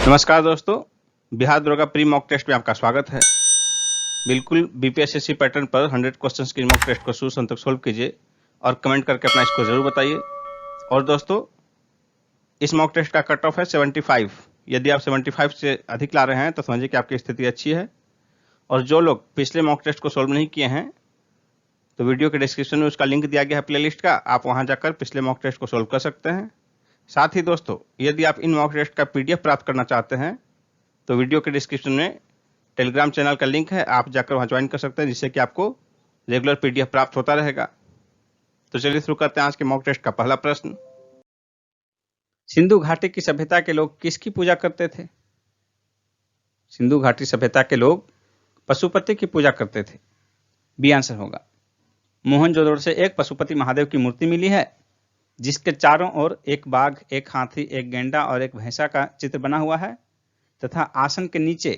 नमस्कार दोस्तों, बिहार दरोगा प्री मॉक टेस्ट में आपका स्वागत है। बिल्कुल बीपीएससी पैटर्न पर 100 क्वेश्चंस की मॉक टेस्ट को शुरू तक सोल्व कीजिए और कमेंट करके अपना स्कोर जरूर बताइए। और दोस्तों, इस मॉक टेस्ट का कट ऑफ है 75। यदि आप 75 से अधिक ला रहे हैं तो समझिए कि आपकी स्थिति अच्छी है। और जो लोग पिछले मॉक टेस्ट को सोल्व नहीं किए हैं तो वीडियो के डिस्क्रिप्शन में उसका लिंक दिया गया है प्लेलिस्ट का, आप वहां जाकर पिछले मॉक टेस्ट को सोल्व कर सकते हैं। साथ ही दोस्तों, यदि आप इन मॉक टेस्ट का पीडीएफ प्राप्त करना चाहते हैं तो वीडियो के डिस्क्रिप्शन में टेलीग्राम चैनल का लिंक है, आप जाकर वहां ज्वाइन कर सकते हैं, जिससे कि आपको रेगुलर पीडीएफ प्राप्त होता रहेगा। तो चलिए शुरू करते हैं आज के मॉक टेस्ट का पहला प्रश्न। सिंधु घाटी की सभ्यता के लोग किसकी पूजा करते थे? सिंधु घाटी सभ्यता के लोग पशुपति की पूजा करते थे। बी आंसर होगा। मोहनजोदड़ो से एक पशुपति महादेव की मूर्ति मिली है, जिसके चारों ओर एक बाघ, एक हाथी, एक गेंडा और एक भैंसा का चित्र बना हुआ है तथा आसन के नीचे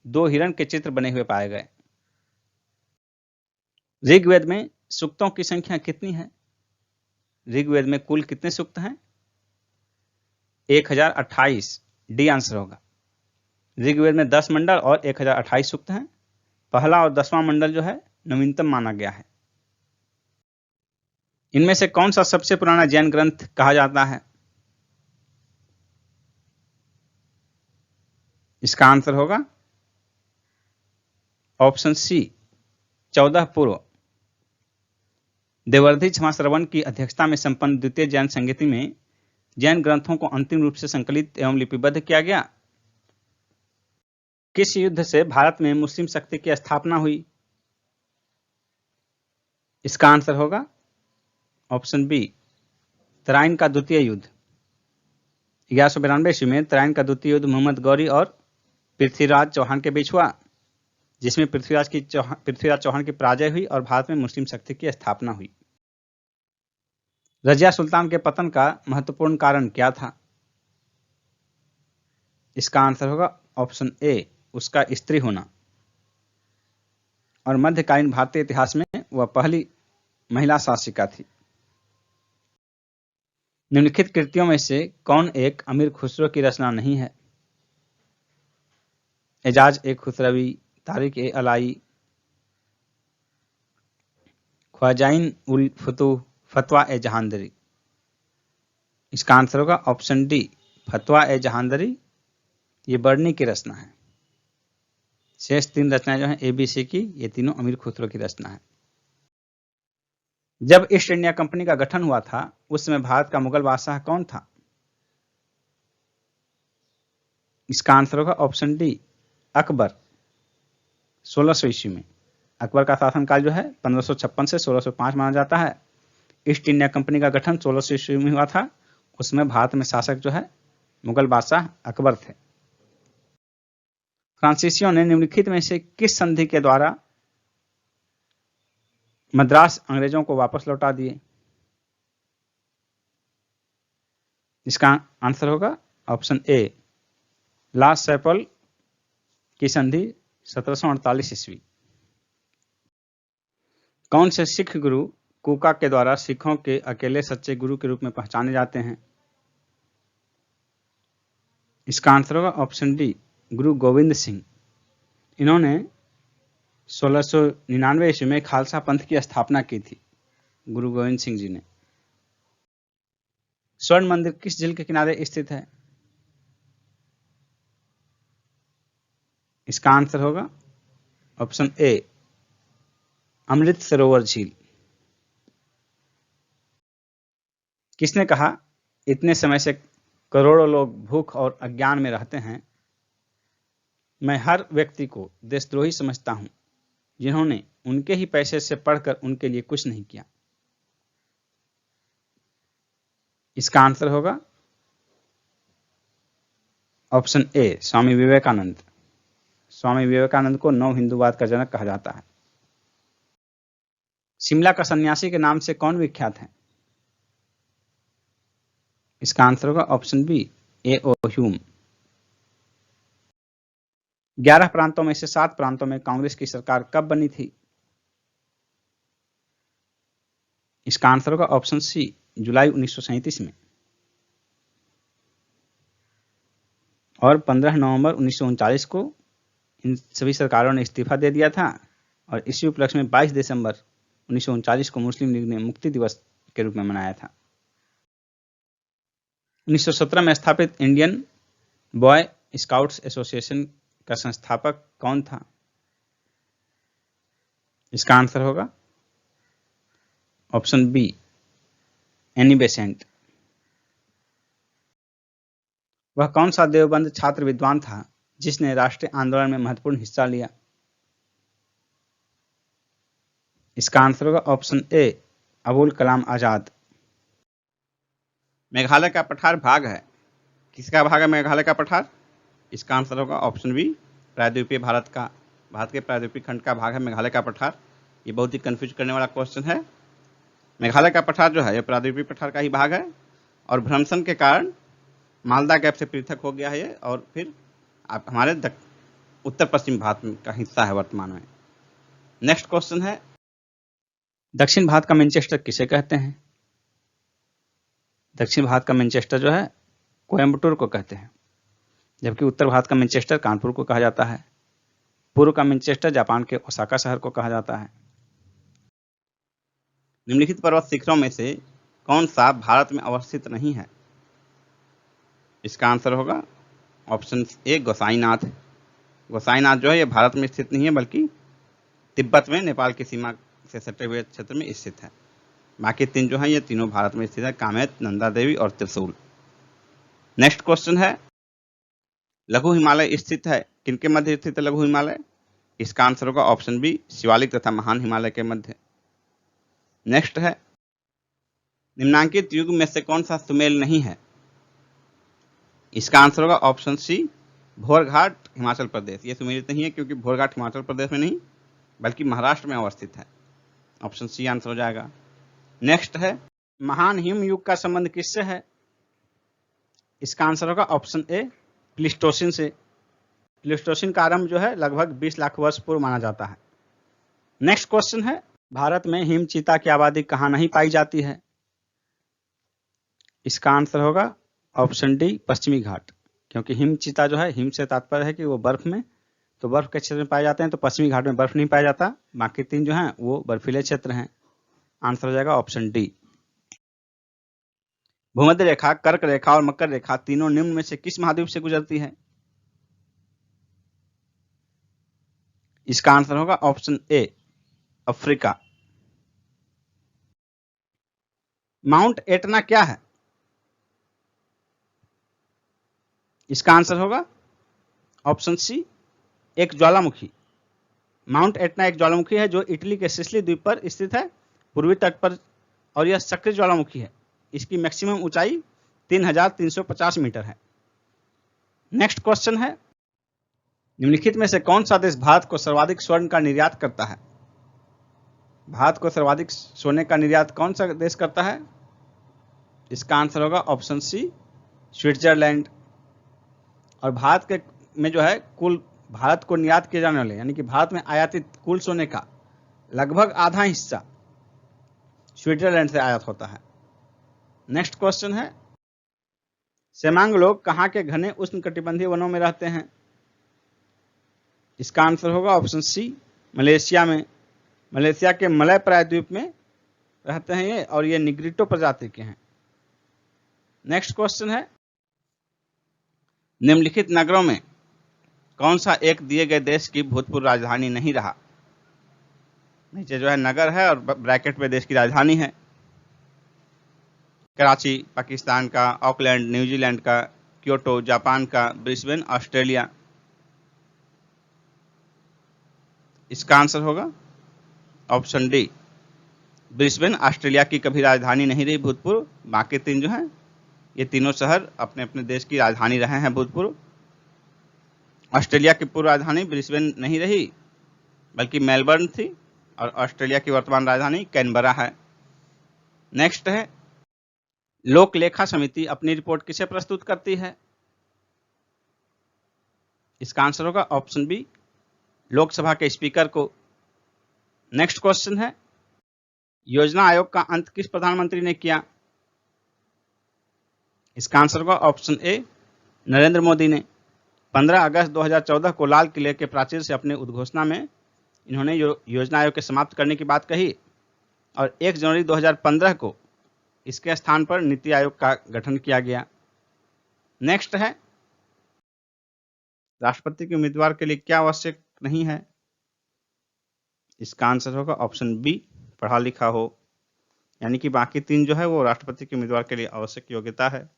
2 हिरण के चित्र बने हुए पाए गए। ऋग्वेद में सूक्तों की संख्या कितनी है? ऋग्वेद में कुल कितने सूक्त हैं? 1028। डी आंसर होगा। ऋग्वेद में 10 मंडल और 1028 सूक्त हैं। पहला और 10वां मंडल जो है नवीनतम माना गया है। इनमें से कौन सा सबसे पुराना जैन ग्रंथ कहा जाता है? इसका आंसर होगा ऑप्शन सी, 14 पूर्व। देवर्धि क्षमा श्रवण की अध्यक्षता में संपन्न द्वितीय जैन संगीति में जैन ग्रंथों को अंतिम रूप से संकलित एवं लिपिबद्ध किया गया। किस युद्ध से भारत में मुस्लिम शक्ति की स्थापना हुई? इसका आंसर होगा ऑप्शन बी, तराइन का द्वितीय युद्ध। 1192 ईस्वी में तराइन का द्वितीय युद्ध मोहम्मद गौरी और पृथ्वीराज चौहान के बीच हुआ, जिसमें पृथ्वीराज चौहान की पराजय हुई और भारत में मुस्लिम शक्ति की स्थापना हुई। रजिया सुल्तान के पतन का महत्वपूर्ण कारण क्या था? इसका आंसर होगा ऑप्शन ए, उसका स्त्री होना। और मध्यकालीन भारतीय इतिहास में वह पहली महिला शासिका थी। निम्नलिखित कृतियों में से कौन एक अमीर खुसरो की रचना नहीं है? एजाज ए खुसरवी, तारिक ए अलाई, ख्वाजाइन उल फतूह, फतवा ए जहांदरी। इसका आंसर होगा ऑप्शन डी, फतवा ए जहांदरी। ये बर्नी की रचना है। शेष 3 रचनाएं जो हैं एबीसी की, ये तीनों अमीर खुसरो की रचना है। जब ईस्ट इंडिया कंपनी का गठन हुआ था उस समय भारत का मुगल बादशाह कौन था? इसका आंसर होगा ऑप्शन डी, अकबर। 1600 ईस्वी में अकबर का शासनकाल जो है 1556 से 1605 माना जाता है। ईस्ट इंडिया कंपनी का गठन 1600 ईस्वी में हुआ था। उसमें भारत में शासक जो है मुगल बादशाह अकबर थे। फ्रांसीसियों ने निम्नलिखित में से किस संधि के द्वारा मद्रास अंग्रेजों को वापस लौटा दिए? इसका आंसर होगा ऑप्शन ए, ला सैपल की संधि 1748 ईस्वी। कौन से सिख गुरु कूका के द्वारा सिखों के अकेले सच्चे गुरु के रूप में पहचाने जाते हैं? इसका आंसर होगा ऑप्शन डी, गुरु गोविंद सिंह। इन्होंने 1699 ईस्वी में खालसा पंथ की स्थापना की थी, गुरु गोविंद सिंह जी ने। स्वर्ण मंदिर किस झील के किनारे स्थित है? इसका आंसर होगा ऑप्शन ए, अमृत सरोवर झील। किसने कहा इतने समय से करोड़ों लोग भूख और अज्ञान में रहते हैं? मैं हर व्यक्ति को देशद्रोही समझता हूं जिन्होंने उनके ही पैसे से पढ़कर उनके लिए कुछ नहीं किया। इसका आंसर होगा ऑप्शन ए, स्वामी विवेकानंद। स्वामी विवेकानंद को नव हिंदूवाद का जनक कहा जाता है। शिमला का सन्यासी के नाम से कौन विख्यात है? इसका आंसर होगा ऑप्शन बी, ए ओ ह्यूम। 11 प्रांतों में से 7 प्रांतों में कांग्रेस की सरकार कब बनी थी? इसका आंसर होगा ऑप्शन सी, जुलाई 1937 में। और 15 नवंबर 1939 को इन सभी सरकारों ने इस्तीफा दे दिया था और इसी उपलक्ष्य में 22 दिसंबर 1939 को मुस्लिम लीग ने मुक्ति दिवस के रूप में मनाया था। 1917 में स्थापित इंडियन बॉय स्काउट्स एसोसिएशन का संस्थापक कौन था? इसका आंसर होगा ऑप्शन बी, एनी बेसेंट। वह कौन सा देवबंद छात्र विद्वान था जिसने राष्ट्रीय आंदोलन में महत्वपूर्ण हिस्सा लिया? इसका आंसर होगा ऑप्शन ए, अबुल कलाम आजाद। मेघालय का पठार भाग है, किसका भाग है मेघालय का पठार? इसका आंसर होगा ऑप्शन बी, प्रायद्वीपीय भारत के प्रायद्वीपीय खंड का भाग है मेघालय का पठार। ये बहुत ही कंफ्यूज करने वाला क्वेश्चन है। मेघालय का पठार जो है ये प्रायद्वीपीय पठार का ही भाग है और भ्रंशन के कारण मालदा गैप से पृथक हो गया है ये, और फिर हमारे उत्तर पश्चिम भारत का हिस्सा है वर्तमान में। नेक्स्ट क्वेश्चन है, दक्षिण भारत का मैनचेस्टर किसे कहते हैं? दक्षिण भारत का मैनचेस्टर जो है कोयम्बटूर को कहते हैं, जबकि उत्तर भारत का मैनचेस्टर कानपुर को कहा जाता है। पूर्व का मैनचेस्टर जापान के ओसाका शहर को कहा जाता है। निम्नलिखित पर्वत शिखरों में से कौन सा भारत में अवस्थित नहीं है? इसका आंसर होगा ऑप्शन ए, गोसाईनाथ। गोसाईनाथ जो है ये भारत में स्थित नहीं है बल्कि तिब्बत में नेपाल की सीमा से सटे हुए क्षेत्र में स्थित है। बाकी तीन जो है ये तीनों भारत में स्थित है, कामेत, नंदा देवी और त्रिशूल। नेक्स्ट क्वेश्चन है, लघु हिमालय स्थित है किनके मध्य स्थित है लघु हिमालय? इसका आंसर होगा ऑप्शन बी, शिवालिक तथा महान हिमालय के मध्य। नेक्स्ट है, निम्नांकित युग में से कौन सा सुमेल नहीं है? इसका आंसर होगा ऑप्शन सी, भोरघाट हिमाचल प्रदेश। ये सुमेलित नहीं है क्योंकि भोरघाट हिमाचल प्रदेश में नहीं बल्कि महाराष्ट्र में अवस्थित है। ऑप्शन सी आंसर हो जाएगा। नेक्स्ट है, महान हिम युग का संबंध किससे है? इसका आंसर होगा ऑप्शन ए, प्लीस्टोसिन से। प्लीस्टोसिन का आरंभ जो है लगभग 20 लाख वर्ष पूर्व माना जाता है। नेक्स्ट क्वेश्चन है, भारत में हिम चीता की आबादी कहाँ नहीं पाई जाती है? इसका आंसर होगा ऑप्शन डी, पश्चिमी घाट। क्योंकि हिम चीता जो है, हिम से तात्पर्य है कि वो बर्फ में, तो बर्फ के क्षेत्र में पाए जाते हैं, तो पश्चिमी घाट में बर्फ नहीं पाया जाता। बाकी तीन जो हैं वो बर्फीले क्षेत्र हैं। आंसर हो जाएगा ऑप्शन डी। भूमध्य रेखा, कर्क रेखा और मकर रेखा तीनों निम्न में से किस महाद्वीप से गुजरती है? इसका आंसर होगा option A, Africa. Mount Etna क्या है? इसका आंसर होगा ऑप्शन सी, एक ज्वालामुखी। माउंट एटना एक ज्वालामुखी है जो इटली के सिसिली द्वीप पर स्थित है, पूर्वी तट पर, और यह सक्रिय ज्वालामुखी है। इसकी मैक्सिमम ऊंचाई 3350 मीटर है। नेक्स्ट क्वेश्चन है, निम्नलिखित में से कौन सा देश भारत को सर्वाधिक स्वर्ण का निर्यात करता है? भारत को सर्वाधिक सोने का निर्यात कौन सा देश करता है? इसका आंसर होगा ऑप्शन सी, स्विट्जरलैंड। और भारत के में जो है कुल भारत को निर्यात किए जाने वाले, यानी कि भारत में आयातित कुल सोने का लगभग आधा हिस्सा स्विट्जरलैंड से आयात होता है। नेक्स्ट क्वेश्चन है, सेमांग लोग कहाँ के घने उष्णकटिबंधीय वनों में रहते हैं? इसका आंसर होगा ऑप्शन सी, मलेशिया में। मलेशिया के मलय प्रायद्वीप में रहते हैं ये, और ये निग्रिटो प्रजाति के हैं। नेक्स्ट क्वेश्चन है, निम्नलिखित नगरों में कौन सा एक दिए गए देश की भूतपूर्व राजधानी नहीं रहा? नीचे जो है नगर है और ब्रैकेट में देश की राजधानी है। कराची पाकिस्तान का, ऑकलैंड न्यूजीलैंड का, क्योटो जापान का, ब्रिस्बेन ऑस्ट्रेलिया। इसका आंसर होगा ऑप्शन डी, ब्रिस्बेन ऑस्ट्रेलिया की कभी राजधानी नहीं रही भूतपूर्व। बाकी तीन जो हैं ये तीनों शहर अपने अपने देश की राजधानी रहे हैं भूतपूर्व। ऑस्ट्रेलिया की पूर्व राजधानी ब्रिस्बेन नहीं रही बल्कि मेलबर्न थी, और ऑस्ट्रेलिया की वर्तमान राजधानी कैनबरा है। नेक्स्ट है, लोक लेखा समिति अपनी रिपोर्ट किसे प्रस्तुत करती है? इसका आंसर होगा ऑप्शन बी, लोकसभा के स्पीकर को। नेक्स्ट क्वेश्चन है, योजना आयोग का अंत किस प्रधानमंत्री ने किया? इसका आंसर होगा ऑप्शन ए, नरेंद्र मोदी ने। 15 अगस्त 2014 को लाल किले के प्राचीर से अपने उद्घोषणा में इन्होंने योजना आयोग के समाप्त करने की बात कही और 1 जनवरी 2015 को इसके स्थान पर नीति आयोग का गठन किया गया। नेक्स्ट है, राष्ट्रपति के उम्मीदवार के लिए क्या आवश्यक नहीं है? इसका आंसर होगा ऑप्शन बी, पढ़ा लिखा हो। यानी कि बाकी 3 जो है वो राष्ट्रपति के उम्मीदवार के लिए आवश्यक योग्यता है,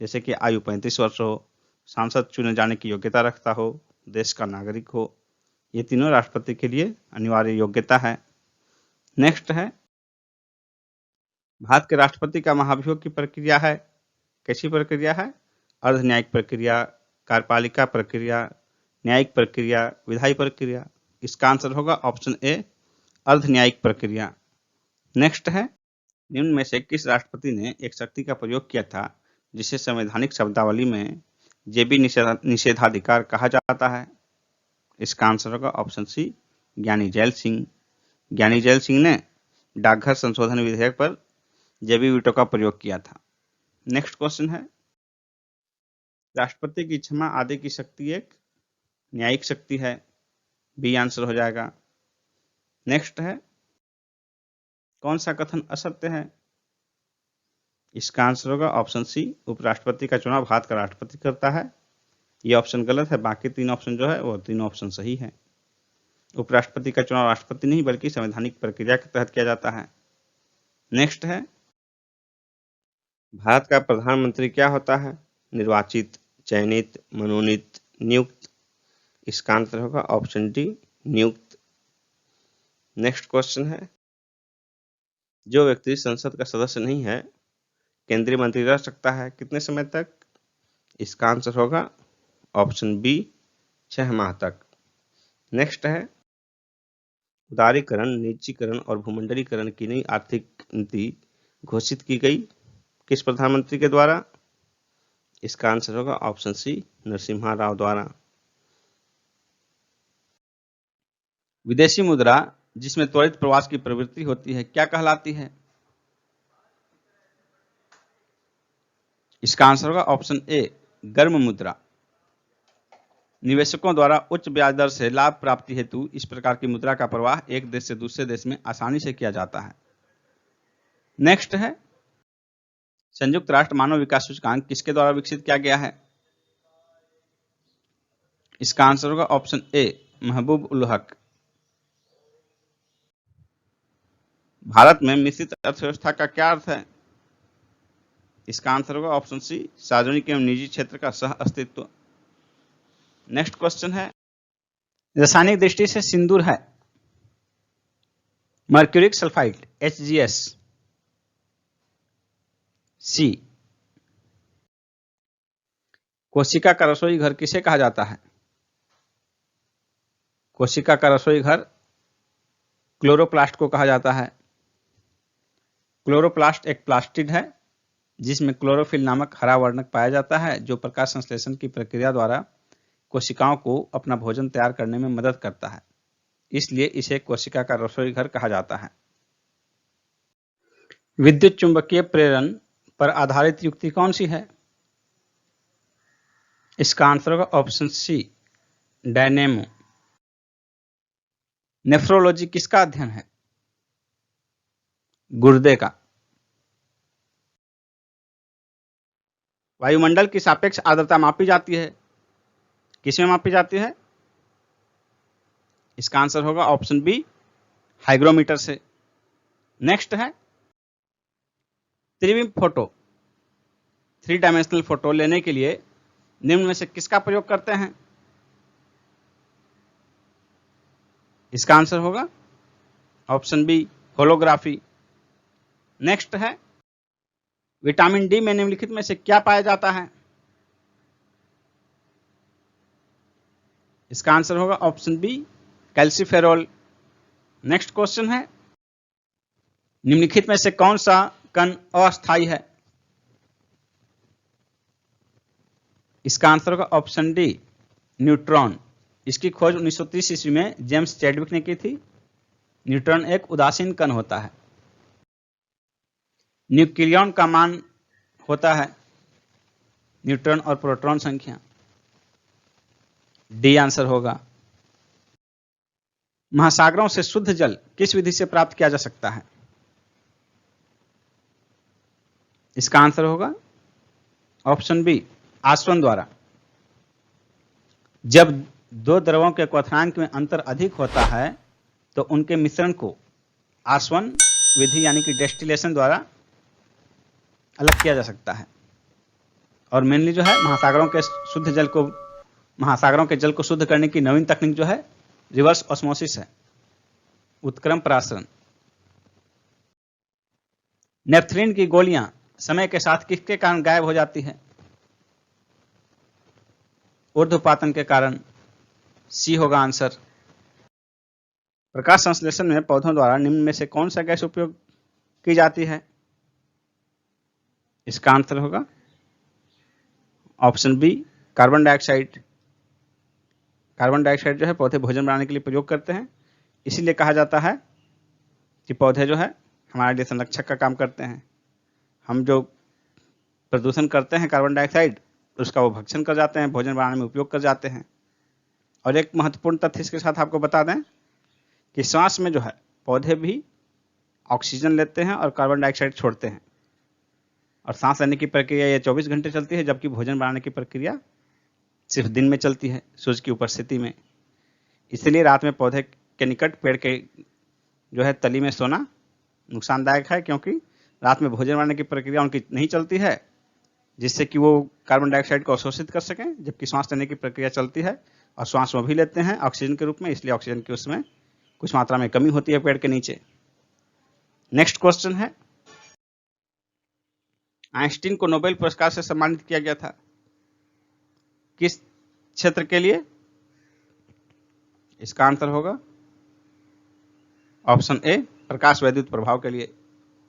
जैसे कि आयु 35 वर्ष हो, सांसद चुने जाने की योग्यता रखता हो, देश का नागरिक हो। ये तीनों राष्ट्रपति के लिए अनिवार्य योग्यता है। नेक्स्ट है, भारत के राष्ट्रपति का महाभियोग की प्रक्रिया है, कैसी प्रक्रिया है? अर्ध न्यायिक प्रक्रिया, कार्यपालिका प्रक्रिया, न्यायिक प्रक्रिया, विधायी प्रक्रिया। इसका आंसर होगा ऑप्शन ए, अर्ध न्यायिक प्रक्रिया। नेक्स्ट है, निम्न में से किस राष्ट्रपति ने एक शक्ति का प्रयोग किया था जिसे संवैधानिक शब्दावली में जेबी निषेधाधिकार कहा जाता है? इसका आंसर होगा ऑप्शन सी, ज्ञानी जैल सिंह। ज्ञानी जैल सिंह ने डाकघर संशोधन विधेयक पर जेबी वीटो का प्रयोग किया था। नेक्स्ट क्वेश्चन है, राष्ट्रपति की क्षमा आदि की शक्ति एक न्यायिक शक्ति है, बी आंसर हो जाएगा। नेक्स्ट है, कौन सा कथन असत्य है? इसका आंसर होगा ऑप्शन सी, उपराष्ट्रपति का चुनाव भारत का राष्ट्रपति करता है। ये ऑप्शन गलत है, बाकी 3 ऑप्शन जो है वो 3 ऑप्शन सही है। उपराष्ट्रपति का चुनाव राष्ट्रपति नहीं बल्कि संवैधानिक प्रक्रिया के तहत किया जाता है। नेक्स्ट है, भारत का प्रधानमंत्री क्या होता है? निर्वाचित, चयनित, मनोनीत, नियुक्त। इसका आंसर होगा ऑप्शन डी, नियुक्त। नेक्स्ट क्वेश्चन है, जो व्यक्ति संसद का सदस्य नहीं है केंद्रीय मंत्री रह सकता है कितने समय तक? इसका आंसर होगा ऑप्शन बी, 6 माह तक। नेक्स्ट है, उदारीकरण, निजीकरण और भूमंडलीकरण की नई आर्थिक नीति घोषित की गई किस प्रधानमंत्री के द्वारा? इसका आंसर होगा ऑप्शन सी, नरसिम्हा राव द्वारा। विदेशी मुद्रा जिसमें त्वरित प्रवास की प्रवृत्ति होती है क्या कहलाती है? इसका आंसर होगा ऑप्शन ए, गर्म मुद्रा। निवेशकों द्वारा उच्च ब्याज दर से लाभ प्राप्ति हेतु इस प्रकार की मुद्रा का प्रवाह एक देश से दूसरे देश में आसानी से किया जाता है। नेक्स्ट है, संयुक्त राष्ट्र मानव विकास सूचकांक किसके द्वारा विकसित किया गया है? इसका आंसर होगा ऑप्शन ए, महबूब उल हक। भारत में मिश्रित अर्थव्यवस्था का क्या अर्थ है? इसका आंसर होगा ऑप्शन सी, सार्वजनिक एवं निजी क्षेत्र का सह अस्तित्व। नेक्स्ट क्वेश्चन है, रासायनिक दृष्टि से सिंदूर है मर्क्यूरिक सल्फाइड HGS, सी। कोशिका का रसोई घर किसे कहा जाता है? कोशिका का रसोई घर क्लोरोप्लास्ट को कहा जाता है। क्लोरोप्लास्ट एक प्लास्टिड है जिसमें क्लोरोफिल नामक हरा वर्णक पाया जाता है जो प्रकाश संश्लेषण की प्रक्रिया द्वारा कोशिकाओं को अपना भोजन तैयार करने में मदद करता है, इसलिए इसे कोशिका का रसोई घर कहा जाता है। विद्युत चुंबकीय प्रेरण पर आधारित युक्ति कौन सी है? इसका आंसर होगा ऑप्शन सी, डायनेमो। नेफ्रोलॉजी किसका अध्ययन है? गुर्दे का। वायुमंडल की सापेक्ष आर्द्रता मापी जाती है, किसमें मापी जाती है? इसका आंसर होगा ऑप्शन बी, हाइग्रोमीटर से। नेक्स्ट है, त्रिविम फोटो, 3 डायमेंशनल फोटो लेने के लिए निम्न में से किसका प्रयोग करते हैं? इसका आंसर होगा ऑप्शन बी, होलोग्राफी। नेक्स्ट है, विटामिन डी में निम्नलिखित में से क्या पाया जाता है? इसका आंसर होगा option B, calciferol. Next question है, निम्नलिखित में से कौन सा कण अस्थायी है? इसका आंसर होगा ऑप्शन डी, न्यूट्रॉन। इसकी खोज 1930 ईस्वी में जेम्स चैडविक ने की थी। न्यूट्रॉन एक उदासीन कण होता है। न्यूक्लियॉन का मान होता है न्यूट्रॉन और प्रोटॉन संख्या। डी आंसर होगा। महासागरों से शुद्ध जल किस विधि से प्राप्त किया जा सकता है? इसका आंसर होगा ऑप्शन बी, आसवन द्वारा। जब दो द्रवों के क्वथनांक में अंतर अधिक होता है तो उनके मिश्रण को आसवन विधि यानी कि डेस्टिलेशन द्वारा अलग किया जा सकता है। और मेनली जो है महासागरों के जल को शुद्ध करने की नवीन तकनीक जो है रिवर्स ऑस्मोसिस है, उत्क्रम परासरण। नेफ्थलीन की गोलियां समय के साथ किसके कारण गायब हो जाती है? ऊर्ध्वपातन के कारण। सी होगा आंसर। प्रकाश संश्लेषण में पौधों द्वारा निम्न में से कौन सा गैस उपयोग की जाती है? इसका आंसर होगा option B, carbon dioxide. Carbon dioxide जो है पौधे भोजन बनाने के लिए प्रयोग करते हैं, इसीलिए कहा जाता है कि पौधे जो है हमारे लिए संरक्षक का काम करते हैं। हम जो प्रदूषण करते हैं कार्बन डाइऑक्साइड, उसका वो भक्षण कर जाते हैं, भोजन बनाने में उपयोग कर जाते हैं। और एक महत्वपूर्ण तथ्य इसके साथ आपको बता दें कि सांस में जो है पौधे भी ऑक्सीजन लेते हैं और कार्बन डाइऑक्साइड छोड़ते हैं। और सांस लेने की प्रक्रिया ये 24 घंटे चलती है, जबकि भोजन बनाने की प्रक्रिया सिर्फ दिन में चलती है, सूर्य की उपस्थिति में। इसलिए रात में पौधे के निकट पेड़ के जो है तली में सोना नुकसानदायक है, क्योंकि रात में भोजन बनाने की प्रक्रिया उनकी नहीं चलती है, जिससे कि वो कार्बन डाइऑक्साइड को अवशोषित कर सकें, जबकि सांस लेने की प्रक्रिया चलती है और श्वास वो भी लेते हैं ऑक्सीजन के रूप में, इसलिए ऑक्सीजन की उसमें कुछ मात्रा में कमी होती है पेड़ के नीचे। नेक्स्ट क्वेश्चन है, आइंस्टीन को नोबेल पुरस्कार से सम्मानित किया गया था, किस क्षेत्र के लिए? इसका आंसर होगा ऑप्शन ए, प्रकाश वैद्युत प्रभाव के लिए,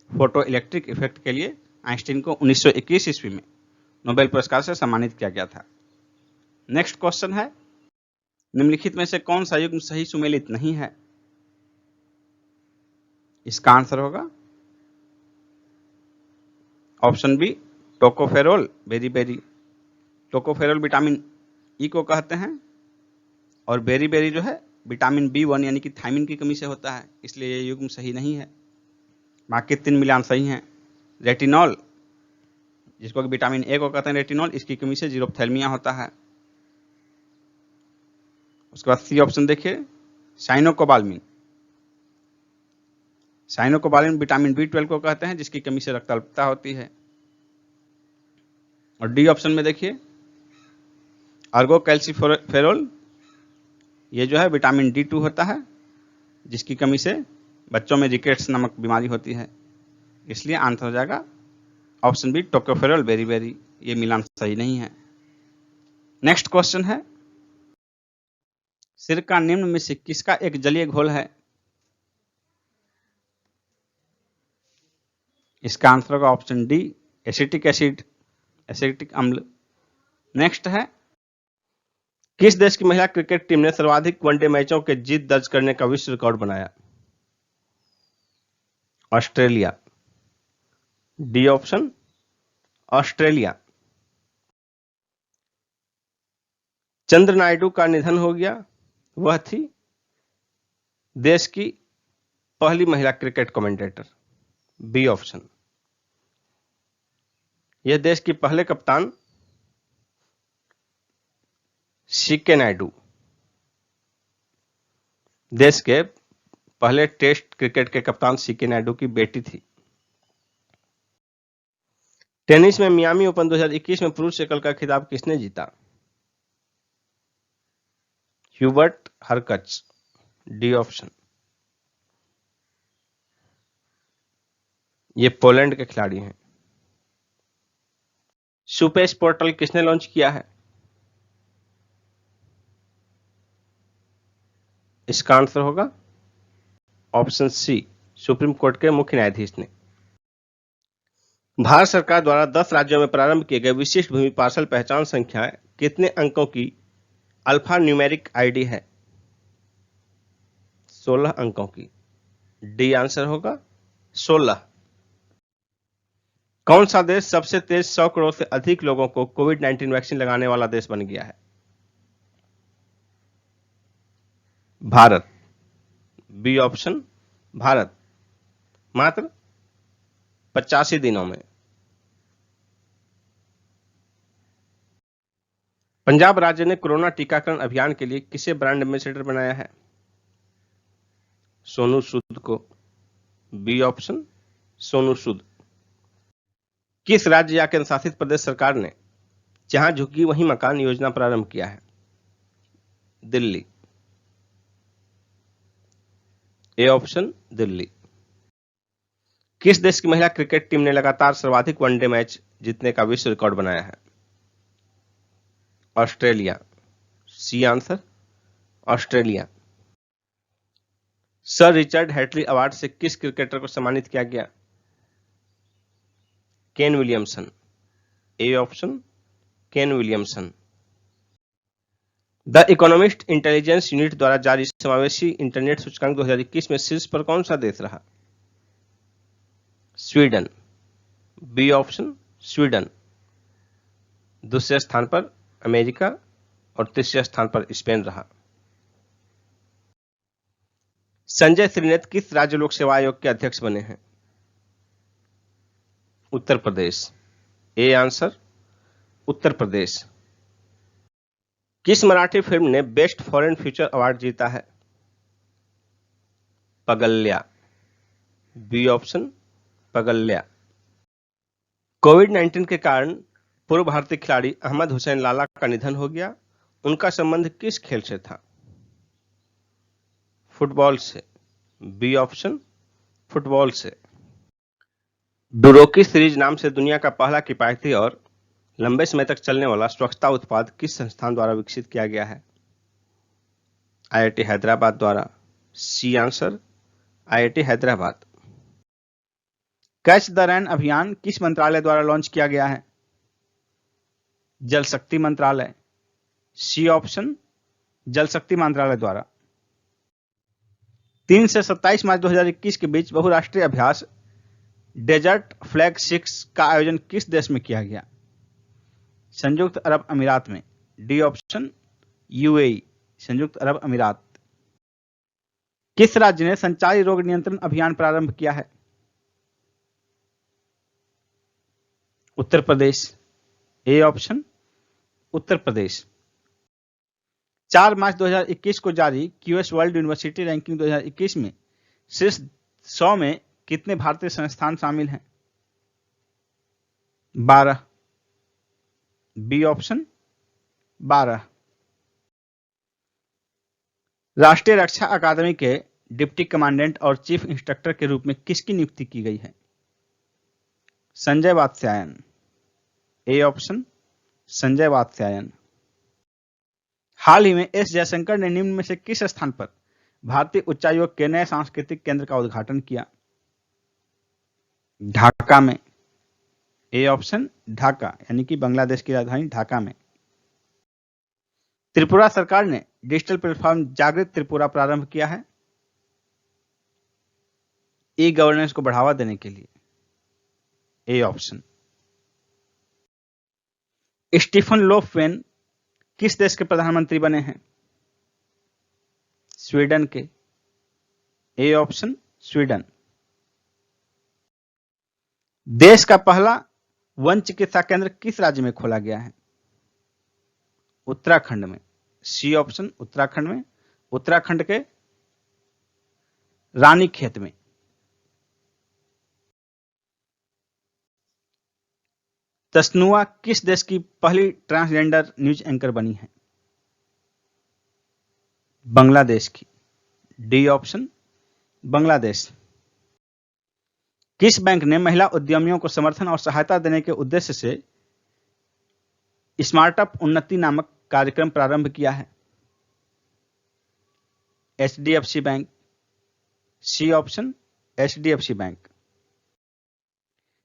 फोटो इलेक्ट्रिक इफेक्ट के लिए आइंस्टीन को 1921 ईस्वी में नोबेल पुरस्कार से सम्मानित किया गया था। नेक्स्ट क्वेश्चन है, निम्नलिखित में से कौन सा युग्म सही सुमेलित नहीं है? इसका आंसर होगा ऑप्शन बी, टोकोफेरोल बेरी। टोकोफेरोल विटामिन ई को कहते हैं और बेरी जो है विटामिन B1 यानी कि थायमिन की कमी से होता है, इसलिए ये युग्म सही नहीं है। बाकी 3 मिलान सही हैं। रेटिनॉल, जिसको कि विटामिन ए को कहते हैं रेटिनॉल, इसकी कमी से जीरोप्थेल्मिया होता है। उसके बाद सी ऑप्शन देखिए, साइनोकोबाल्मिन विटामिन B12 को कहते हैं, जिसकी कमी से रक्त अल्पता होती है। और डी ऑप्शन में देखिए, अर्गोकैल्सिफेरोल, ये जो है विटामिन D2 होता है, जिसकी कमी से बच्चों में रिकेट्स नामक बीमारी होती है। इसलिए आंसर हो जाएगा ऑप्शन बी, टोकोफेरोल बेरी। ये मिलान सही नहीं है। नेक्स्ट क्वेश्चन है, सिरका निम्न में से किसका एक जलीय घोल है? इसका आंसर होगा option D, acetic acid, acetic अम्ल। नेक्स्ट है, किस देश की महिला क्रिकेट टीम ने सर्वाधिक वनडे मैचों के जीत दर्ज करने का विश्व रिकॉर्ड बनाया? Australia. D option, Australia. Chandra Naidu का निधन हो गया, वह थी देश की पहली महिला क्रिकेट कमेंटेटर। B option. यह देश की पहले कप्तान सीके नायडू, देश के पहले टेस्ट क्रिकेट के कप्तान सीके नायडू की बेटी थी। टेनिस में मियामी ओपन 2021 में पुरुष एकल का खिताब किसने जीता? Hubert Hurkacz. D option. ये पोलैंड के खिलाड़ी हैं। सुपेस पोर्टल किसने लॉन्च किया है? इसका आंसर होगा ऑप्शन सी, सुप्रीम कोर्ट के मुख्य न्यायाधीश ने। भारत सरकार द्वारा 10 राज्यों में प्रारंभ किए गए विशिष्ट भूमि पार्सल पहचान संख्या कितने अंकों की अल्फा न्यूमेरिक आईडी है? 16 अंकों की। डी आंसर होगा 16। कौन सा देश सबसे तेज 100 करोड़ से अधिक लोगों को कोविड-19 वैक्सीन लगाने वाला देश बन गया है? भारत। B option Bharat. मात्र 85 दिनों में। पंजाब राज्य ने कोरोना टीकाकरण अभियान के लिए किसे ब्रांड एम्बेसडर बनाया है? सोनू सूद को। B option Sonu Sood. किस राज्य या केंद्र शासित प्रदेश सरकार ने जहां झुकी वहीं मकान योजना प्रारंभ किया है? दिल्ली। A option Delhi. किस देश की महिला क्रिकेट टीम ने लगातार सर्वाधिक वनडे मैच जीतने का विश्व रिकॉर्ड बनाया है? Australia. C answer Australia. Sir Richard Hadlee award से किस क्रिकेटर को सम्मानित किया गया? Kane Williamson. A option Kane Williamson. The Economist Intelligence Unit द्वारा जारी समावेशी इंटरनेट सूचकांक 2021 में शीर्ष पर कौन सा देश रहा? स्वीडन। B option Sweden. दूसरे स्थान पर अमेरिका और तीसरे स्थान पर स्पेन रहा। संजय श्रीनेत किस राज्य लोक सेवा आयोग के अध्यक्ष बने हैं? उत्तर प्रदेश। A answer Uttar Pradesh. किस मराठी फिल्म ने बेस्ट फॉरेन फ्यूचर अवार्ड जीता है? पगल्या। B option पगल्या। कोविड-19 के कारण पूर्व भारतीय खिलाड़ी अहमद हुसैन लाला का निधन हो गया। उनका संबंध किस खेल से था? फुटबॉल से। बी ऑप्शन फुटबॉल से। डुरोकी सीरीज नाम से दुनिया का पहला किफायती और लंबे समय तक चलने वाला स्वच्छता उत्पाद किस संस्थान द्वारा विकसित किया गया है? आईआईटी हैदराबाद द्वारा। C answer IIT Hyderabad. Catch the rain अभियान किस मंत्रालय द्वारा लॉन्च किया गया है? जल शक्ति मंत्रालय। सी ऑप्शन जल शक्ति मंत्रालय द्वारा। 3 से 27 मार्च 2021 के बीच बहुराष्ट्रीय अभ्यास डेजर्ट फ्लैग 6 का आयोजन किस देश में किया गया? संयुक्त अरब अमीरात में। डी ऑप्शन यूएई संयुक्त अरब अमीरात। किस राज्य ने संचारी रोग नियंत्रण अभियान प्रारंभ किया है? उत्तर प्रदेश। A option Uttar Pradesh. 4 मार्च 2021 को जारी क्यूएस वर्ल्ड यूनिवर्सिटी रैंकिंग 2021 में शीर्ष 100 में कितने भारतीय संस्थान शामिल हैं? 12। B option 12। राष्ट्रीय रक्षा अकादमी के डिप्टी कमांडेंट और चीफ इंस्ट्रक्टर के रूप में किसकी नियुक्ति की गई है? संजय वात्स्यायन। A option Sanjay Vatsyayan. हाल ही में एस जयशंकर ने निम्न में से किस स्थान पर भारतीय उच्चायोग के नए सांस्कृतिक केंद्र का उद्घाटन किया? ढाका में। ए ऑप्शन ढाका यानी कि बांग्लादेश की राजधानी ढाका में। त्रिपुरा सरकार ने डिजिटल प्लेटफॉर्म जागृत त्रिपुरा प्रारंभ किया है ई गवर्नेंस को बढ़ावा देने के लिए। A option. स्टीफन लोफवेन किस देश के प्रधानमंत्री बने हैं? स्वीडन के। A option Sweden. देश का पहला वन चिकित्सा केंद्र किस राज्य में खोला गया है? उत्तराखंड में। सी ऑप्शन उत्तराखंड में। उत्तराखंड के रानीखेत में। तस्नुआ किस देश की पहली ट्रांसजेंडर न्यूज एंकर बनी है? बांग्लादेश की। D option Bangladesh. किस बैंक ने महिला उद्यमियों को समर्थन और सहायता देने के उद्देश्य से स्टार्टअप उन्नति नामक कार्यक्रम प्रारंभ किया है? HDFC bank. C option HDFC bank.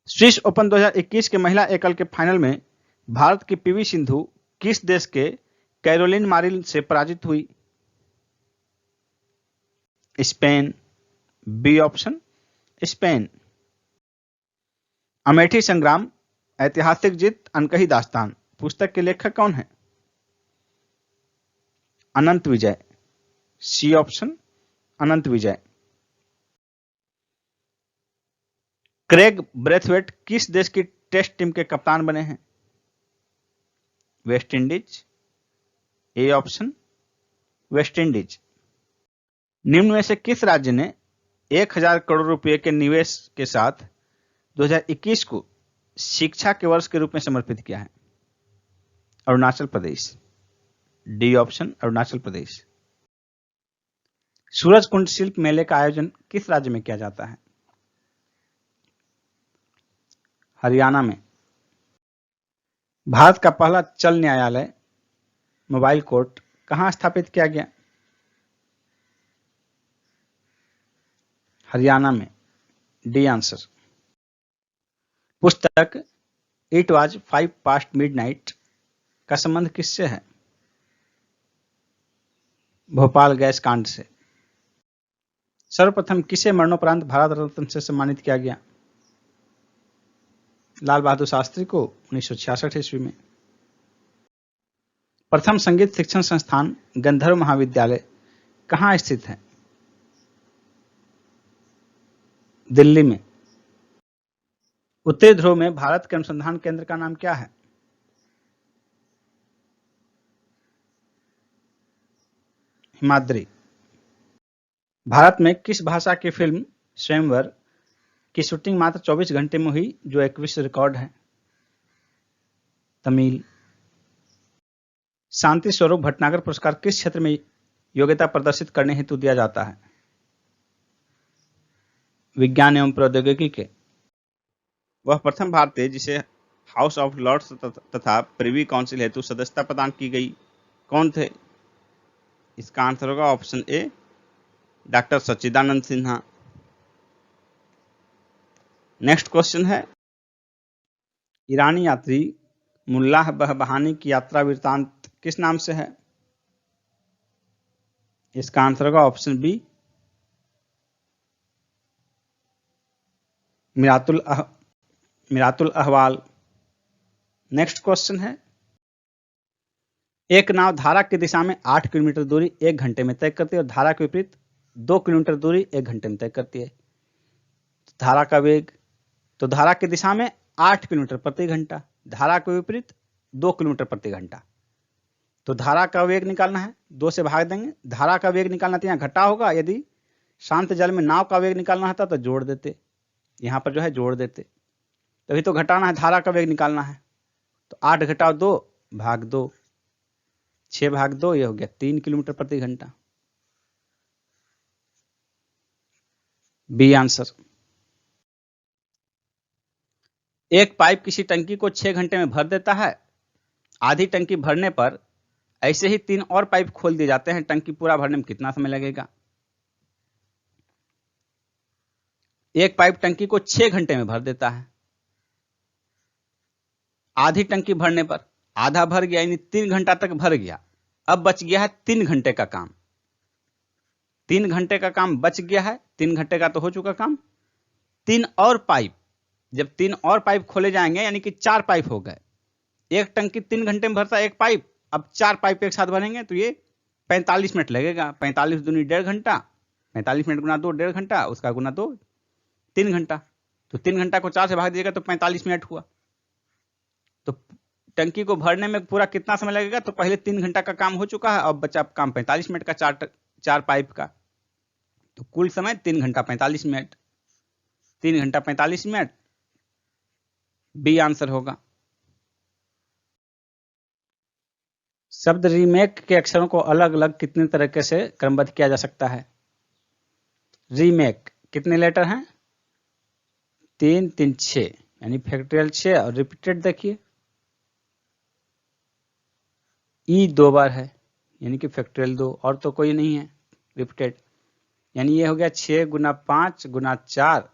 Swiss Open 2021 के महिला एकल के फाइनल में भारत की पीवी सिंधु किस देश के कैरोलिन मारिन से पराजित हुई? Spain. B option Spain. Amethi संग्राम ऐतिहासिक जीत अनकही दास्तान पुस्तक के लेखक कौन है? अनंत विजय। सी ऑप्शन अनंत विजय। क्रेग ब्रेथवेट किस देश की टेस्ट टीम के कप्तान बने हैं? West Indies. A option West Indies. निम्न में से किस राज्य ने 1000 करोड़ रुपए के निवेश के साथ 2021 को शिक्षा के वर्ष के रूप में समर्पित किया है? अरुणाचल प्रदेश। D option Arunachal Pradesh. सूरज कुंड शिल्प मेले का आयोजन किस राज्य में किया जाता है? हरियाणा में। भारत का पहला चल न्यायालय मोबाइल कोर्ट कहां स्थापित किया गया? हरियाणा में। D answer. पुस्तक इट वाज 5 पास्ट मिडनाइट का संबंध किससे है? भोपाल गैस कांड से। सर्वप्रथम किसे मरणोपरांत भारत रत्न से सम्मानित किया गया? लाल बहादुर शास्त्री को 1966 ईस्वी में। प्रथम संगीत शिक्षण संस्थान गंधर्व महाविद्यालय कहां स्थित है? दिल्ली में। उत्तरी ध्रुव में भारत के अनुसंधान केंद्र का नाम क्या है? हिमाद्री। भारत में किस भाषा की फिल्म स्वयंवर की शूटिंग मात्र 24 घंटे में हुई जो एक विश्व रिकॉर्ड है? तमिल। शांति स्वरूप भटनागर पुरस्कार किस क्षेत्र में योग्यता प्रदर्शित करने हेतु दिया जाता है? विज्ञान एवं प्रौद्योगिकी के। वह प्रथम भारतीय जिसे हाउस ऑफ लॉर्ड्स तथा प्रिवी काउंसिल हेतु सदस्यता प्रदान की गई कौन थे? इसका आंसर होगा option A doctor Sachchidanand Sinha. Next question है, ईरानी यात्री मुल्लाह बहबहानी की यात्रा वृत्तांत किस नाम से है? इसका आंसर होगा ऑप्शन बी मिरातुल अहवाल। नेक्स्ट क्वेश्चन है, एक नाव धारा की दिशा में 8 किलोमीटर दूरी 1 घंटे में तय करती है और धारा के विपरीत 2 किलोमीटर दूरी 1 घंटे में तय करती है। धारा का वेग, तो धारा की दिशा में 8 किलोमीटर प्रति घंटा, धारा के विपरीत 2 किलोमीटर प्रति घंटा। तो धारा का वेग निकालना है, 2 से भाग देंगे। धारा का वेग निकालना तो यहाँ घटा होगा, यदि शांत जल में नाव का वेग निकालना होता तो जोड़ देते, यहाँ पर जो है जोड़ देते, तभी तो घटाना है, धारा का वेग निकालना है। तो 8 घटाओ 2 भाग 2, 6 भाग 2, ये हो गया 3 किलोमीटर प्रति घंटा। B answer. एक पाइप किसी टंकी को 6 घंटे में भर देता है। आधी टंकी भरने पर ऐसे ही 3 और पाइप खोल दिए जाते हैं, टंकी पूरा भरने में कितना समय लगेगा? एक पाइप टंकी को 6 घंटे में भर देता है। आधी टंकी भरने पर आधा भर गया, यानी 3 घंटा तक भर गया। अब बच गया है 3 घंटे का काम। 3 घंटे का काम बच गया है, 3 घंटे का तो हो चुका काम। 3 और पाइप, जब 3 और पाइप खोले जाएंगे यानी कि 4 पाइप हो गए। एक टंकी 3 घंटे में भरता है एक पाइप, अब 4 पाइप एक साथ भरेंगे तो ये 45 मिनट लगेगा। 45 दूनी 1.5 घंटा, 45 मिनट गुना 2 1.5 घंटा, उसका गुना 2 3 घंटा। तो 3 घंटा को 4 से भाग दीजिएगा तो 45 मिनट हुआ। तो टंकी को भरने में पूरा कितना समय लगेगा? तो पहले 3 घंटा का काम हो चुका है, अब बचा काम 45 मिनट का 4 पाइप का। तो कुल समय 3 घंटा 45 मिनट। 3 घंटा 45 मिनट, बी आंसर होगा। शब्द रीमेक के अक्षरों को अलग अलग कितने तरीके से क्रमबद्ध किया जा सकता है? रीमेक कितने लेटर हैं? 3 3 6, यानी फैक्टोरियल 6। और रिपीटेड देखिए, ई 2 बार है, यानी कि फैक्टोरियल 2, और तो कोई नहीं है रिपीटेड। यानी ये हो गया 6 गुना 5 गुना 4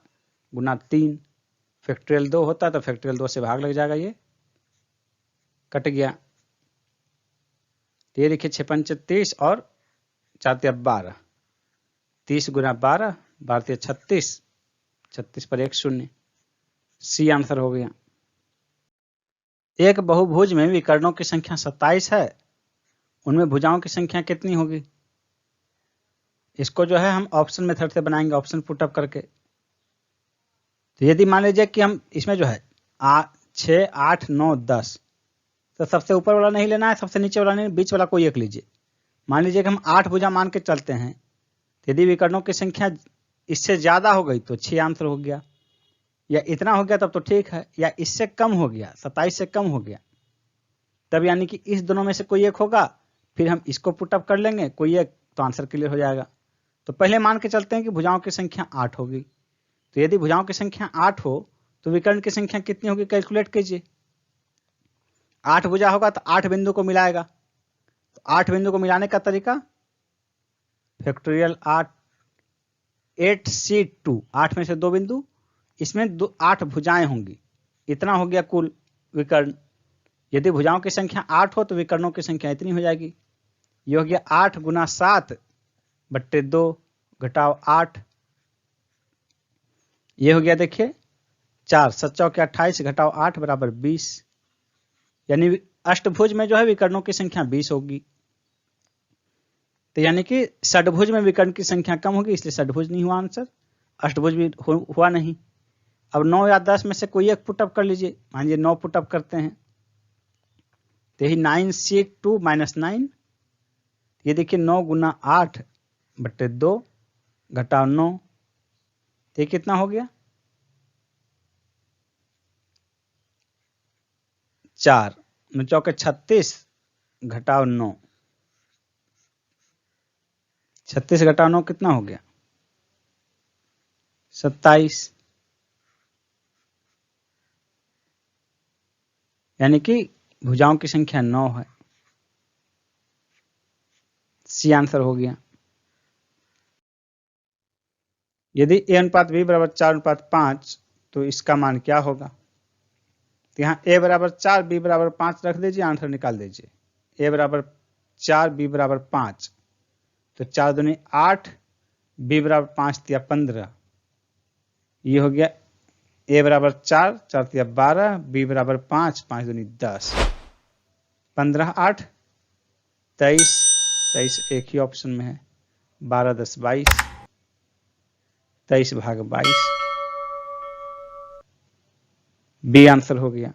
गुना 3। फैक्टोरियल 2 होता तो फैक्टोरियल 2 से भाग लग जाएगा, ये कट गया। ये देखिए 6 पंच 30 और 4 12, 30 गुना 12, 12 36, 36 पर 1 0। सी आंसर हो गया। एक बहुभुज में विकर्णों की संख्या 27 है, उनमें भुजाओं की संख्या कितनी होगी? इसको जो है हम ऑप्शन मेथड से बनाएंगे, ऑप्शन पुटअप करके। तो यदि मान लीजिए कि हम इसमें जो है 6, 8, 9, 10, तो सबसे ऊपर वाला नहीं लेना है, सबसे नीचे वाला नहीं, बीच वाला कोई एक लीजिए। मान लीजिए कि हम 8 भुजा मान के चलते हैं, तो यदि विकर्णों की संख्या इससे ज़्यादा हो गई तो 6 आंसर हो गया, या इतना हो गया तब तो ठीक है, या इससे कम हो गया, 27 से कम हो गया, तब यानी कि इस दोनों में से कोई एक होगा, फिर हम इसको पुटअप कर लेंगे कोई एक, तो आंसर क्लियर हो जाएगा। तो पहले मान के चलते हैं कि भुजाओं की संख्या 8 होगी। तो यदि भुजाओं की संख्या 8 हो तो विकर्ण की संख्या कितनी होगी, कैलकुलेट कीजिए। 8 भुजा होगा तो 8 बिंदु को मिलाएगा। तो 8 बिंदु को मिलाने का तरीका फैक्टोरियल 8C2, 8 में से 2 बिंदु, इसमें 8 भुजाएं होंगी, इतना हो गया कुल विकर्ण। यदि भुजाओं की संख्या 8 हो तो विकर्णों की संख्या इतनी हो जाएगी। ये हो गया 8 गुना 7/2 घटाव 8, ये हो गया देखिए 4, 7 चौके 28 घटाव 8 बराबर 20, यानी अष्टभुज में जो है विकर्णों की संख्या 20 होगी। तो यानी कि षडभुज में विकर्ण की संख्या कम होगी, इसलिए षडभुज नहीं हुआ आंसर, अष्टभुज भी हुआ नहीं। अब 9 या 10 में से कोई एक पुटअप कर लीजिए। मान लीजिए 9 पुटअप करते हैं, तो यही 9C2 - 9, ये देखिए 9 गुना 8/2 घटाव 9, तो ये कितना हो गया 4, 9 चौके 36 घटाव 9, 36 घटाव 9 कितना हो गया 27, यानी कि भुजाओं की संख्या 9 है। सी आंसर हो गया। यदि a अनुपात b बराबर 4:5 तो इसका मान क्या होगा। तो यहाँ a बराबर 4, b बराबर 5 रख दीजिए, आंसर निकाल दीजिए। a बराबर 4, b बराबर 5, तो 4 दूनी 8, b बराबर 5 तिया 15, ये हो गया a बराबर 4, 4 तिया 12, b बराबर 5, 5 दूनी 10, 15, 8, 23, 23 एक ही ऑप्शन में है, 12, 10, 22, 23 भाग 22, बी आंसर हो गया।